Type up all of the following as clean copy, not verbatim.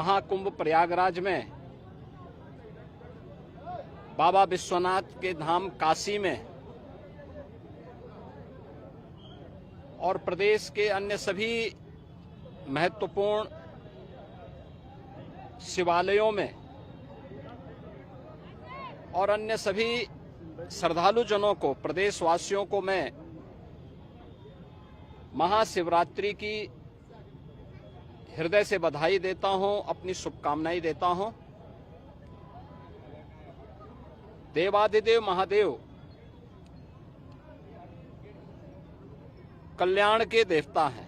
महाकुंभ प्रयागराज में, बाबा विश्वनाथ के धाम काशी में और प्रदेश के अन्य सभी महत्वपूर्ण शिवालयों में और अन्य सभी श्रद्धालु जनों को, प्रदेशवासियों को मैं महाशिवरात्रि की हृदय से बधाई देता हूं, अपनी शुभकामनाएं देता हूं। देवाधिदेव महादेव कल्याण के देवता हैं,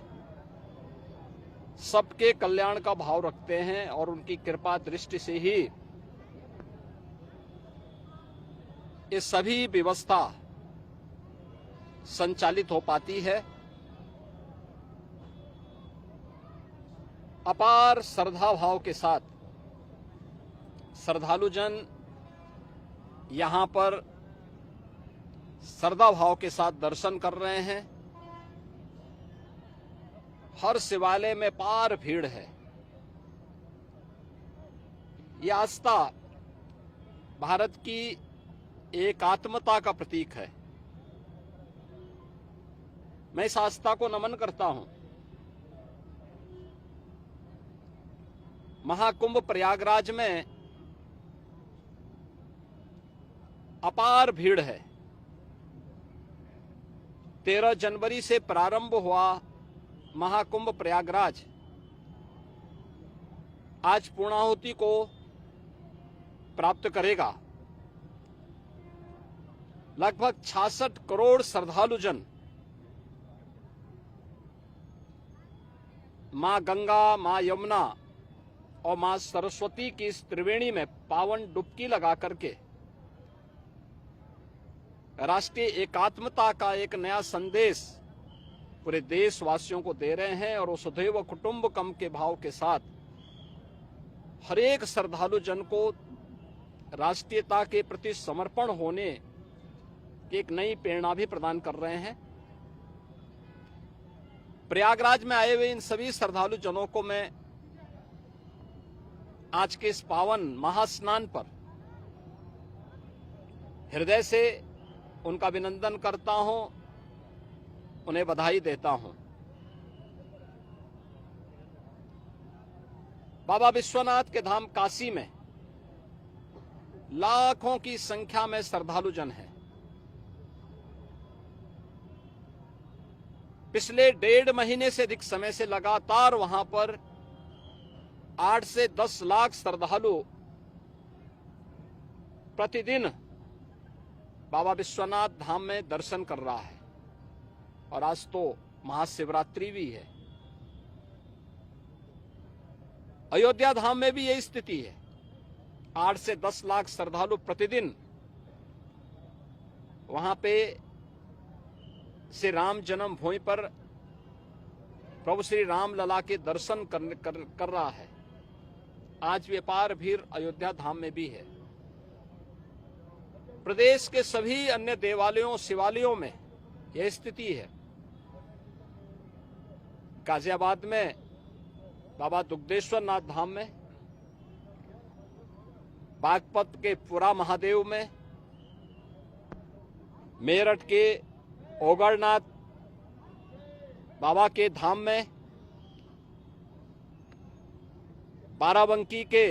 सबके कल्याण का भाव रखते हैं और उनकी कृपा दृष्टि से ही ये सभी व्यवस्था संचालित हो पाती है। अपार श्रद्धा भाव के साथ श्रद्धालु जन यहां पर श्रद्धा भाव के साथ दर्शन कर रहे हैं। हर शिवालय में पार भीड़ है। यह आस्था भारत की एकात्मता का प्रतीक है। मैं इस आस्था को नमन करता हूं। महाकुंभ प्रयागराज में अपार भीड़ है। 13 जनवरी से प्रारंभ हुआ महाकुंभ प्रयागराज आज पूर्णाहुति को प्राप्त करेगा। लगभग 66 करोड़ श्रद्धालु जन मां गंगा, मां यमुना और मां सरस्वती की इस त्रिवेणी में पावन डुबकी लगा करके राष्ट्रीय एकात्मता का एक नया संदेश पूरे देशवासियों को दे रहे हैं। और वसुधैव कुटुंबकम के भाव के साथ हर एक श्रद्धालु जन को राष्ट्रीयता के प्रति समर्पण होने की एक नई प्रेरणा भी प्रदान कर रहे हैं। प्रयागराज में आए हुए इन सभी श्रद्धालु जनों को मैं आज के इस पावन महास्नान पर हृदय से उनका अभिनंदन करता हूं, उन्हें बधाई देता हूं। बाबा विश्वनाथ के धाम काशी में लाखों की संख्या में श्रद्धालु जन हैं। पिछले 1.5 महीने से अधिक समय से लगातार वहां पर 8 से 10 लाख श्रद्धालु प्रतिदिन बाबा विश्वनाथ धाम में दर्शन कर रहा है। और आज तो महाशिवरात्रि भी है। अयोध्या धाम में भी यही स्थिति है। 8 से 10 लाख श्रद्धालु प्रतिदिन वहां पे श्री राम जन्मभूमि पर प्रभु श्री राम लला के दर्शन कर रहा है। आज व्यापार भीड़ अयोध्या धाम में भी है। प्रदेश के सभी अन्य देवालयों, शिवालयों में यह स्थिति है। गाजियाबाद में बाबा दुग्धेश्वर नाथ धाम में, बागपत के पुरा महादेव में, मेरठ के ओगरनाथ बाबा के धाम में, बाराबंकी के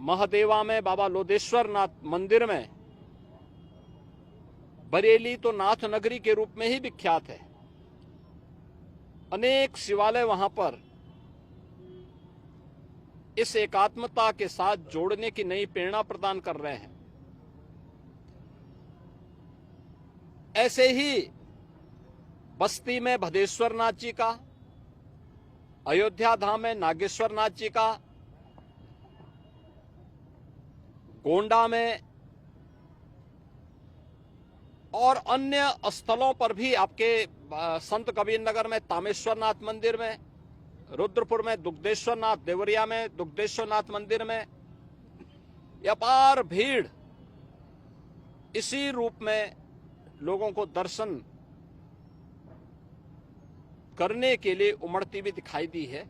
महादेवा में बाबा लोदेश्वर नाथ मंदिर में, बरेली तो नाथ नगरी के रूप में ही विख्यात है। अनेक शिवालय वहां पर इस एकात्मता के साथ जोड़ने की नई प्रेरणा प्रदान कर रहे हैं। ऐसे ही बस्ती में भदेश्वर नाथ जी का, अयोध्या धाम में नागेश्वर नाथ जी का, गोंडा में और अन्य स्थलों पर भी आपके संत कबीर नगर में तामेश्वर नाथ मंदिर में, रुद्रपुर में दुग्धेश्वर नाथ, देवरिया में दुग्धेश्वर नाथ मंदिर में अपार भीड़ इसी रूप में लोगों को दर्शन करने के लिए उमड़ती भी दिखाई दी है।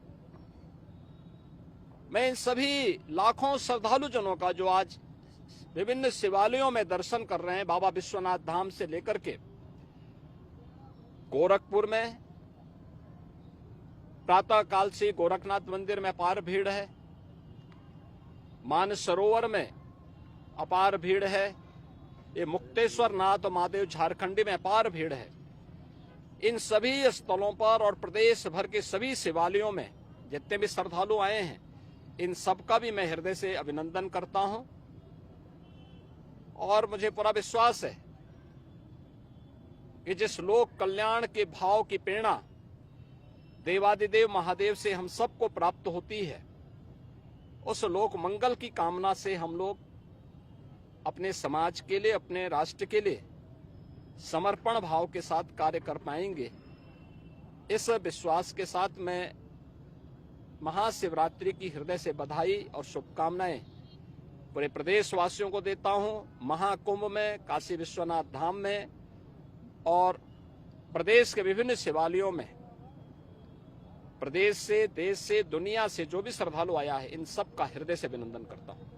मैं इन सभी लाखों श्रद्धालु जनों का जो आज विभिन्न शिवालयों में दर्शन कर रहे हैं, बाबा विश्वनाथ धाम से लेकर के गोरखपुर में प्रातः काल से गोरखनाथ मंदिर में अपार भीड़ है, मानस सरोवर में अपार भीड़ है, ये मुक्तेश्वर नाथ महादेव झारखंडी में अपार भीड़ है। इन सभी स्थलों पर और प्रदेश भर के सभी शिवालयों में जितने भी श्रद्धालु आए हैं, इन सबका भी मैं हृदय से अभिनंदन करता हूं और मुझे पूरा विश्वास है कि जिस लोक कल्याण के भाव की प्रेरणा देवादिदेव महादेव से हम सबको प्राप्त होती है, उस लोक मंगल की कामना से हम लोग अपने समाज के लिए, अपने राष्ट्र के लिए समर्पण भाव के साथ कार्य कर पाएंगे। इस विश्वास के साथ मैं महाशिवरात्रि की हृदय से बधाई और शुभकामनाएं पूरे प्रदेशवासियों को देता हूं। महाकुंभ में, काशी विश्वनाथ धाम में और प्रदेश के विभिन्न शिवालयों में प्रदेश से, देश से, दुनिया से जो भी श्रद्धालु आया है, इन सब का हृदय से अभिनंदन करता हूं।